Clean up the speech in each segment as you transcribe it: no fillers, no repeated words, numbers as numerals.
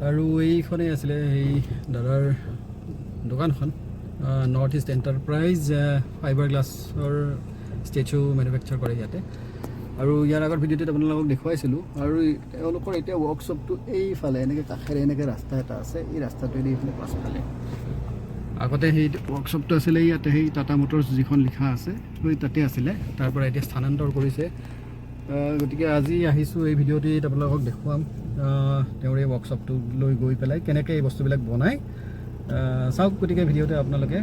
আৰু এইখনেই আছিলে এই দাদাৰ দোকানখন নৰ্থ ইষ্ট এণ্টাৰপ্ৰাইজ ফাইবাৰ গ্লাছৰ ষ্টেচু মেনুফেকচাৰ কৰে ইয়াতে আৰু ইয়াৰ আগৰ ভিডিঅ'টোত আপোনালোকক দেখুৱাইছিলোঁ আৰু তেওঁলোকৰ এতিয়া ৱৰ্কশ্বপটো এইফালে এনেকৈ কাষেৰে এনেকৈ ৰাস্তা এটা আছে এই ৰাস্তাটোৱেদি এইফালে পাছফালে আগতে সেই ৱৰ্কশ্বপটো আছিলে ইয়াতে সেই টাটা মটৰ্ছ যিখন লিখা আছে সেই তাতে আছিলে তাৰ পৰা এতিয়া স্থানান্তৰ কৰিছে গতিকে আজি আহিছোঁ এই ভিডিঅ'টিত আপোনালোকক দেখুৱাম তেওঁৰ এই ৱৰ্কশ্বপটো লৈ গৈ পেলাই কেনেকৈ এই বস্তুবিলাক বনায় চাওক গতিকে ভিডিঅ'তে আপোনালোকে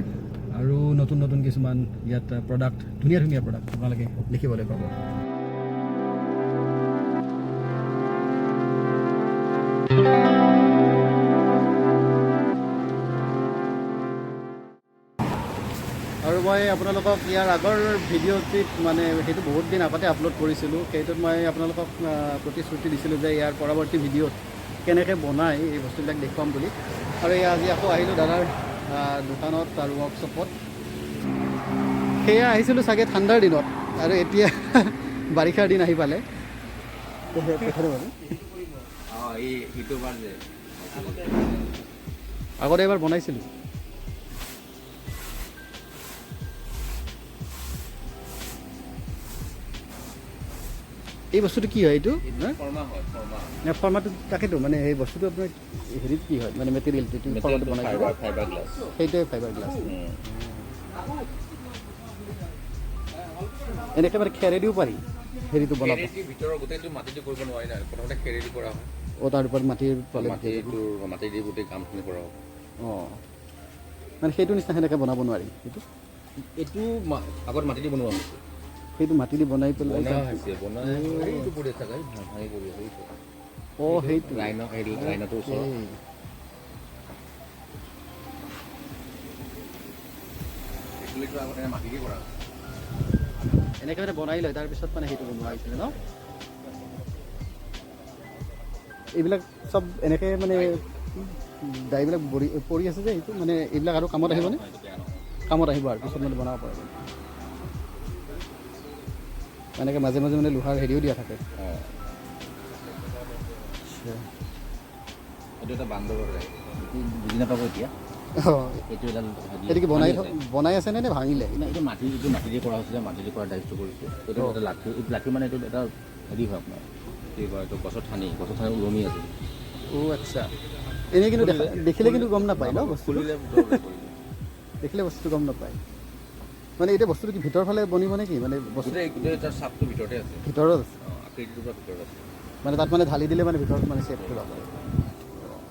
আৰু নতুন নতুন কিছুমান ইয়াত প্ৰডাক্ট ধুনীয়া ধুনীয়া প্ৰডাক্ট আপোনালোকে দেখিবলৈ পাব আৰু মই আপোনালোকক ইয়াৰ আগৰ ভিডিঅ'টিত মানে সেইটো বহুত দিন আগতে আপলোড কৰিছিলোঁ সেইটোত মই আপোনালোকক প্ৰতিশ্ৰুতি দিছিলোঁ যে ইয়াৰ পৰৱৰ্তী ভিডিঅ'ত কেনেকৈ বনায় এই বস্তুবিলাক দেখুৱাম বুলি আৰু আজি আকৌ আহিলোঁ দাদাৰ দোকানত আৰু ৱৰ্কশ্বপত সেয়া আহিছিলোঁ চাগে ঠাণ্ডাৰ দিনত আৰু এতিয়া বাৰিষাৰ দিন আহি পালে আগতে এবাৰ বনাইছিলোঁ এই বস্তুটো কি হয় এইটো ফৰ্মাটো তাকেতো মানে এই বস্তুটো আপোনাৰ হেৰিত কি হয় মানে মেটেৰিয়েলটো বনাই সেইটোৱে ফাইবাৰ গ্লাছ এনেকৈ মানে খেৰেদিও পাৰি হেৰিটো বনাব ভিতৰৰ গোটেইটো মাটিটো কৰিব নোৱাৰি না প্ৰথমতে খেৰেদি কৰা হয় তাৰ ওপৰত মাটিৰ মাটি দি গোটেই কামখিনি কৰা হ'ব মানে সেইটো নিচিনা সেনেকৈ বনাব নোৱাৰি এইটো আগত মাটি দি বনোৱা হৈছে সেইটো মাটি দি বনাই পেলাই সেইটো লাইনটো ওচৰত মাটি দি কৰা এনেকৈ মানে বনাই লয় তাৰপিছত মানে সেইটো বনোৱা হৈছিলে ন এইবিলাক চব এনেকৈ মানে দাইবিলাক পৰি আছে যে এইটো মানে এইবিলাক আৰু কামত আহিবনে কামত আহিব আৰু পিছত মানে বনাব পাৰিব এনেকৈ মাজে মাজে মানে লোহাৰ হেৰিও দিয়া থাকে এইটো এটা বান্দৰৰ বুজি নাপাব এতিয়া এইটো কি বনাই আছে নে ভাঙিলে এইটো মাটি দি কৰা হৈছিলে মাটি দি কৰা দায়িত্ব কৰিছে এইটো এটা লাঠি মানে এইটো এটা হেৰি হয় আপোনাৰ কি কয় এইটো গছত ঠানি ওলমি আছে আচ্ছা এনেই কিন্তু দেখিলে কিন্তু গম নাপায় ন বস্তুটো দেখিলে বস্তুটো গম নাপায় মানে এতিয়া বস্তুটো কি ভিতৰ ফালে বনিব নেকি মানে তাৰ চাপটো ভিতৰতে আছে ভিতৰত আছে আকৃতিটোৰ পৰা ভিতৰত আছে মানে তাত মানে ঢালি দিলে মানে ভিতৰত মানে চেপটো পাব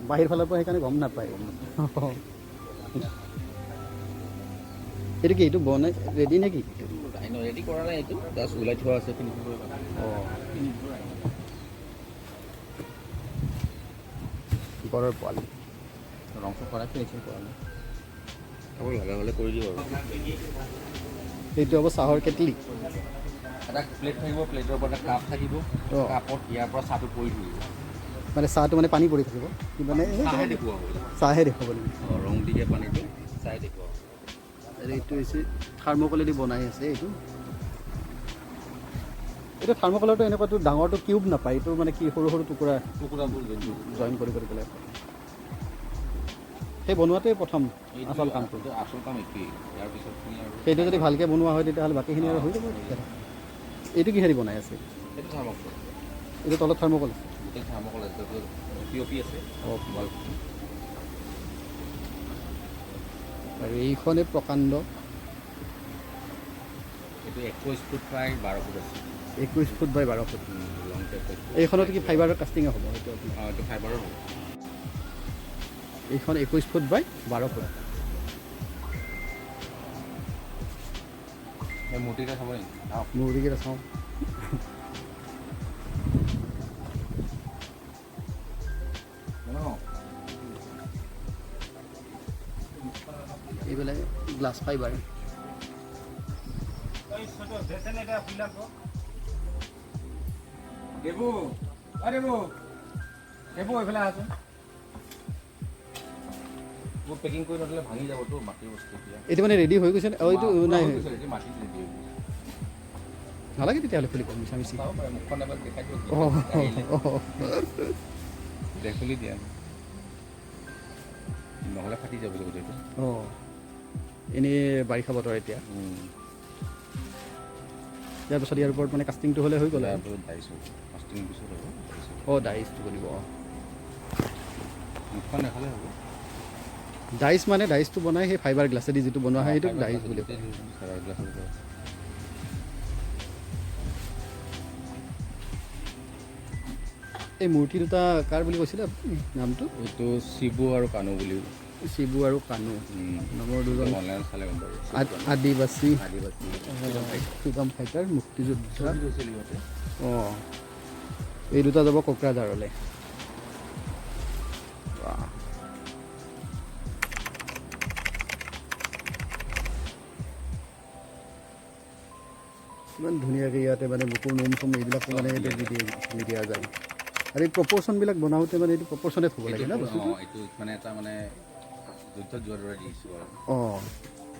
বাহিৰ ফালৰ পৰা সেইকাৰণে গম নাপায় এইটো কি এইটো বনাই ৰেডি নেকি ৰেডি কৰা নাই এইটো জাষ্ট ওলাই থোৱা আছে ঘৰৰ পোৱালি ৰং কৰা ফিনিচিং কৰা নাই আকৌ লগা হ'লে কৰি দিব আৰু এইটো হ'ব চাহৰ কেটলি এটা প্লেট থাকিব প্লেটৰ ওপৰত এটা কাপ থাকিব কাপত ইয়াৰ পৰা চাহটো পৰি থাকিব মানে চাহটো মানে পানী পৰি থাকিব মানে চাহে দেখুৱাব লাগিব ৰং দি দিয়া পানীটো চাহে দেখুৱাব এইটো হৈছে থাৰ্মকলেদি বনাই আছে এইটো থাৰ্মকলৰটো এনেকুৱাটো ডাঙৰটো কিউব নাপায় এইটো মানে কি সৰু সৰু টুকুৰাবোৰ জইন কৰি পেলাই সেই বনোৱাটোৱে প্ৰথম আচল কামটো একেই ইয়াৰ পিছত সেইটো যদি ভালকৈ বনোৱা হয় তেতিয়াহ'লে বাকীখিনি আৰু হৈ যাব এইটো কিহেৰি বনাই আছে এইটো থাৰ্মকল এইটো তলত থাৰ্মকল আছে গোটেই থাৰ্মকল আছে POP আছে আৰু এইখনে প্ৰকাণ্ড এইটো 21 ফুট প্ৰায় 12 ফুট আছে 21 ফুট বাই 12 ফুট লং টেপ এইখনত কি ফাইবাৰৰ কাষ্টিঙে হ'ব এইটো ফাইবাৰৰ হ'ব এইখন 21 ফুট বাই 12 ফুট মূৰ্তিকেইটা চাব নেকি মূৰ্তিকেইটা চাওঁ এইবিলাক গ্লাছ ফাইবাৰ এইফালে আছে পেকিং কৰি নথলে ভাঙি যাবতো মাটিৰ বস্তু এইটো মানে ৰেডি হৈ গৈছে এইটো নাই মাটি ৰেডি হৈ গৈছে নালাগে তেতিয়াহ'লে খুলিব মিছামিছি মুখখন এবাৰ দেখাই দিয়ক খুলি দিয়া নহ'লে ফাটি যাব গোটেইটো। অঁ এনেই বাৰিষা বতৰ এতিয়া ইয়াৰ পাছত ইয়াৰ ওপৰত মানে কাষ্টিংটো হ'লে হৈ গ'ল আৰু ডাইচ হ'ব কাষ্টিং পিছত হ'ব। অঁ ডাইচটো কৰিব অঁ মুখখন দেখালে হ'ব। ডাইচ মানে ডাইচটো বনাই সেই ফাইবাৰ গ্লাছেদি যিটো বনোৱা হয় সেইটোক ডাইচ বুলি কয়। ফাইবাৰ গ্লাছৰ পৰা এই মূৰ্তি দুটা কাৰ বুলি কৈছিলে আপুনি নামটো? এইটো শিৱু আৰু কানু বুলি। শিৱু আৰু কানু নামৰ দুজন অনলাইন চালে গম পাব। আদিবাসী আদিবাসী ফ্ৰীডম ফাইটাৰ মুক্তিযোদ্ধা। অঁ এই দুটা যাব কোকৰাঝাৰলৈ। ইমান ধুনীয়াকৈ ইয়াতে মানে বুকুৰ নোম চোম এইবিলাকো মানে এইটো দি দিয়া যায়। আৰু এই প্ৰপৰ্চনবিলাক বনাওঁতে মানে এইটো প্ৰপৰ্চনে থ'ব লাগে ন বস্তুটো? এইটো মানে এটা মানে যুদ্ধত যোৱাৰ দৰে দিছোঁ আৰু। অঁ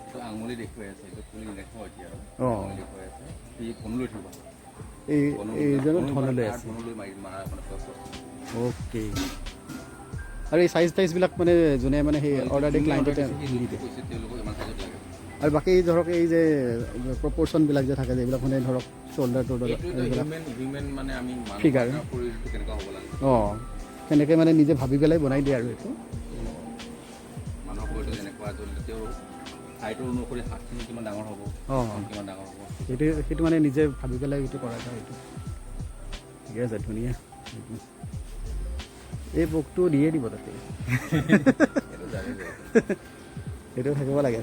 এইটো আঙুলি দেখুৱাই আছে, এইটো ফুলি নেদেখাওঁ এতিয়া আৰু। অঁ দেখুৱাই আছে সি ধনুলৈ থ'ব। এইজনো ধনুলৈ আছে। ধনুলৈ মাৰা মানে অ'কে। আৰু এই চাইজ টাইজবিলাক মানে যোনে মানে সেই অৰ্ডাৰ দি ক্লাইণ্টতে দি দিয়ে। তেওঁলোকক ইমান চাইজত লাগে। আৰু বাকী ধৰক এই যে প্ৰপৰ্চনবিলাক যে থাকে যে এইবিলাক মানে ধৰক শ্বল্ডাৰ টল্ডাৰ হিউমেন মানে আমি ফিগাৰ শৰীৰটো কেনেকুৱা হ'ব লাগে। অঁ সেনেকৈ মানে নিজে ভাবি পেলাই বনাই দিয়ে আৰু এইটো মানুহৰ শৰীৰটো যেনেকুৱা তেওঁ হাইটৰ অনুসৰি হাতখিনি কিমান ডাঙৰ হ'ব, কিমান ডাঙৰ হ'ব সেইটো মানে নিজে ভাবি পেলাই এইটো কৰা যায়। এইটো ঠিকে আছে ধুনীয়া। এই পোকটো দিয়ে দিব তাতে সেইটো থাকিব লাগে।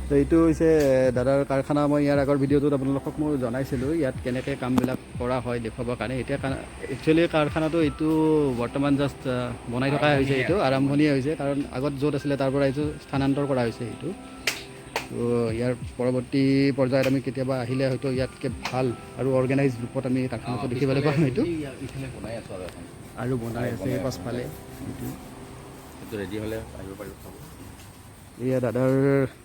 তো এইটো হৈছে দাদাৰ কাৰখানা। মই ইয়াৰ আগৰ ভিডিঅ'টোত আপোনালোকক মই জনাইছিলোঁ ইয়াত কেনেকৈ কামবিলাক কৰা হয় দেখুৱাবৰ কাৰণে। এতিয়া একচুৱেলি কাৰখানাটো এইটো বৰ্তমান জাষ্ট বনাই থকা হৈছে, এইটো আৰম্ভণিয়ে হৈছে। কাৰণ আগত য'ত আছিলে তাৰ পৰা এইটো স্থানান্তৰ কৰা হৈছে এইটো। তো ইয়াৰ পৰৱৰ্তী পৰ্যায়ত আমি কেতিয়াবা আহিলে হয়তো ইয়াতকৈ ভাল আৰু অৰ্গেনাইজ ৰূপত আমি কাৰখানাটো দেখিবলৈ পাম। এইটো আৰু বনাই আছে পাছফালে এইটো ৰেডি হ'লে আহিব পাৰিব চাব। এয়া দাদাৰ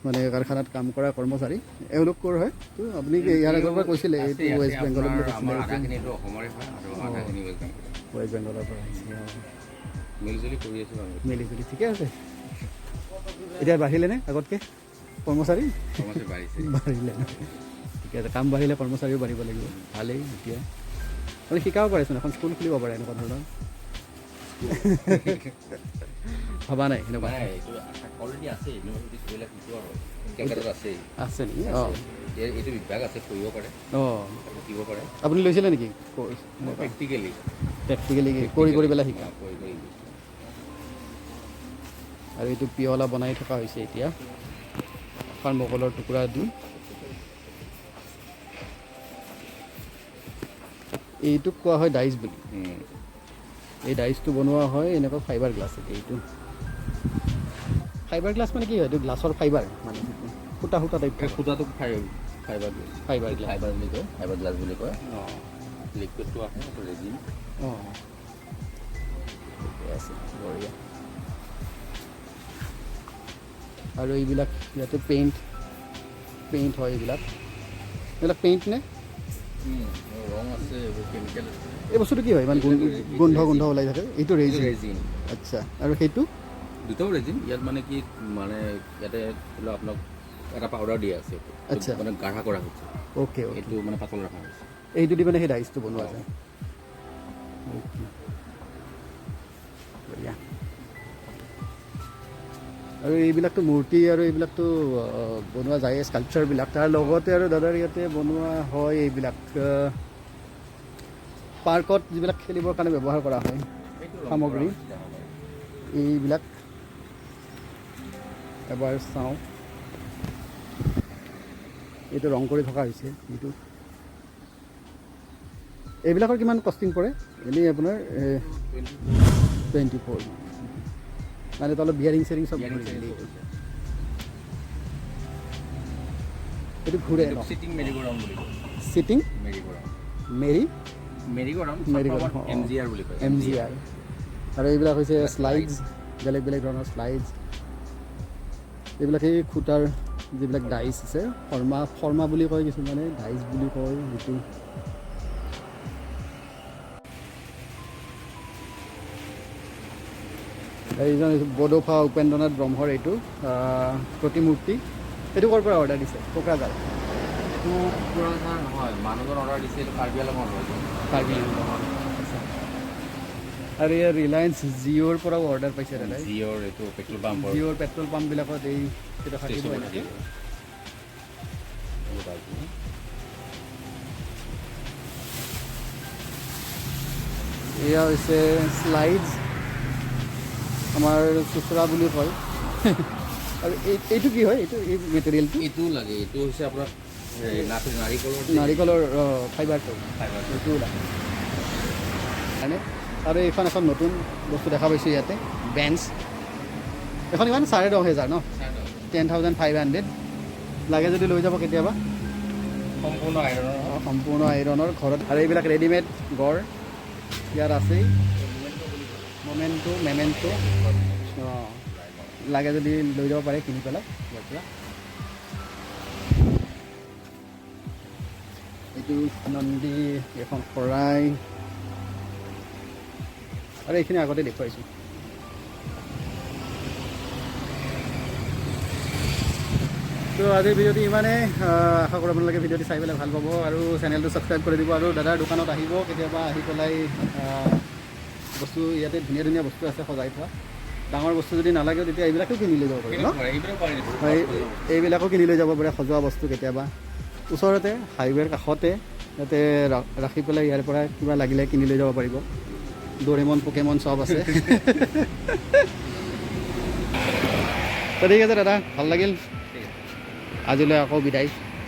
মানে কাৰখানাত কাম কৰা কৰ্মচাৰী। এওঁলোক ক'ৰ হয়? তো আপুনি ইয়াৰ আগৰ পৰা কৈছিলে এইটো ৱেষ্ট বেংগলৰ বুলি কৈছিলে। ৱেষ্ট বেংগলৰ পৰা মিলিজুলি কৰি আছোঁ আৰু মিলিজুলি ঠিকে আছে। এতিয়া বাঢ়িলেনে আগতকৈ কৰ্মচাৰী? বাঢ়িলে ঠিকে আছে। কাম বাঢ়িলে কৰ্মচাৰীও বাঢ়িব লাগিব। ভালেই। এতিয়া আপুনি শিকাব পাৰেচোন, এখন স্কুল খুলিব পাৰে এনেকুৱা ধৰণৰ। ভবা নাই সেনেকুৱা? আছে নেকি? অঁ এইটো বিভাগ আছে, কৰিব পাৰে। অঁ শিকিব পাৰে। আপুনি লৈছিলে নেকি ক'ৰ্চ? প্ৰেক্টিকেলি কৰি পেলাই শিকা। আৰু এইটো পিয়লা বনাই থকা হৈছে এতিয়া থাৰ্মকলৰ টুকুৰা দি। এইটোক কোৱা হয় ডাইচ বুলি। এই ডাইচটো বনোৱা হয় এনেকুৱা ফাইবাৰ গ্লাছ। এইটো ফাইবাৰ গ্লাছ মানে কি হয়? এইটো গ্লাছৰ ফাইবাৰ মানে সূতা টাইপ। সূতাটো ফাইবাৰ বুলি কয়, ফাইবাৰ গ্লাছ বুলি কয়। অঁ লিকুইডটো আছে ৰেজিন। অঁ ঠিকে আছে, বঢ়িয়া। আৰু এইবিলাক ইয়াতে পেইণ্ট হয়। এইবিলাক পেইণ্ট নে? ৰং আছে, এইবোৰ কেমিকেল। এই বস্তুটো কি হয় ইমান গোন্ধ ওলাই থাকে? এইটো ৰেজিন। আচ্ছা। আৰু সেইটো দুটাও ৰেজিন। ইয়াত মানে কি মানে ইয়াতে ধৰি লওক আপোনাক এটা পাউডাৰ দিয়া আছে। আচ্ছা মানে গাঢ়া কৰা হৈছে। অ'কে। এইটো মানে পাতল ৰখা হৈছে। এইটো দি মানে সেই ডাইচটো বনোৱা যায়। বঢ়িয়া। আৰু এইবিলাকতো মূৰ্তি আৰু এইবিলাকতো বনোৱা যায় স্কাল্পচাৰবিলাক। তাৰ লগতে আৰু দাদাৰ ইয়াতে বনোৱা হয় এইবিলাক পাৰ্কত যিবিলাক খেলিবৰ কাৰণে ব্যৱহাৰ কৰা হয় সামগ্ৰী। এইবিলাক এবাৰ চাওঁ। এইটো ৰং কৰি থকা হৈছে। এইবিলাকৰ কিমান কষ্টিং পৰে এনেই আপোনাৰ? 24 মানে তো অলপ বিয়াৰিং চেয়াৰিং চব এইটো ঘূৰে। চিটিং মেৰি-গ-ৰাউণ্ড বুলি কয়। চিটিং মেৰি-গ-ৰাউণ্ড MGR বুলি কয়। MGR। আৰু এইবিলাক হৈছে শ্লাইডছ, বেলেগ ধৰণৰ শ্লাইডছ। এইবিলাক সেই খুটাৰ যিবিলাক ডাইচ আছে, ফৰ্মা বুলি কয় কিছুমানে, ডাইচ বুলি কয়। যিটো এইজন বডোফা উপেন্দ্ৰনাথ ব্ৰহ্মৰ এইটো প্ৰতিমূৰ্তি। এইটো ক'ৰ পৰা অৰ্ডাৰ দিছে? কোকৰাঝাৰ। এইটো কোকৰাঝাৰ নহয়, মানুহজন অৰ্ডাৰ দিছে, এইটো কাৰ্বি আংলঙৰ হয়। কাৰ্বি আংলঙৰ। আৰু ইয়াৰ ৰিলায়েন্স জিঅ'ৰ পৰাও অৰ্ডাৰ পাইছে দাদাই। জিঅ'ৰ এইটো পেট্ৰল পাম্প, জিঅ'ৰ পেট্ৰল পাম্পবিলাকত এই সেইটো থাকিব এনেকৈ। এয়া হৈছে শ্লাইডছ, আমাৰ চুচৰা বুলি কয়। আৰু এইটো কি হয়? এইটো এই মেটেৰিয়েলটো এইটো লাগে, এইটো হৈছে আপোনাৰ নাৰিকলৰ ফাইবাৰটো, এইটো লাগে হয়নে? আৰু এইখন এখন নতুন বস্তু দেখা পাইছোঁ ইয়াতে, বেঞ্চ। এখন ইমান 10,500 ন? 10,500 লাগে যদি লৈ যাব কেতিয়াবা। সম্পূৰ্ণ আইৰণৰ ঘৰত। আৰু এইবিলাক ৰেডিমেড গড় ইয়াত আছেই। মেমেণ্টো অঁ, লাগে যদি লৈ যাব পাৰে কিনি পেলাই ইয়াৰ পৰা। এইটো নন্দী, এখন শৰাই, আৰু এইখিনি আগতে দেখুৱাইছোঁ। তো আজিৰ ভিডিঅ'টো ইমানেই। আশা কৰোঁ আপোনালোকে ভিডিঅ'টো চাই পেলাই ভাল পাব আৰু চেনেলটো ছাবস্ক্ৰাইব কৰি দিব। আৰু দাদাৰ দোকানত আহিব কেতিয়াবা, আহি পেলাই বস্তু ইয়াতে ধুনীয়া ধুনীয়া বস্তু আছে সজাই থোৱা। ডাঙৰ বস্তু যদি নালাগে তেতিয়া এইবিলাকো কিনি লৈ যাব পাৰে ন? এইবিলাকো কিনি লৈ যাব পাৰে সজোৱা বস্তু কেতিয়াবা। ওচৰতে হাইৱেৰ কাষতে ইয়াতে ৰাখি পেলাই ইয়াৰ পৰা কিবা লাগিলে কিনি লৈ যাব পাৰিব। ডৰেমন, পকেমন চব আছে। তো ঠিক আছে দাদা, ভাল লাগিল। আজিলৈ আকৌ বিদায়।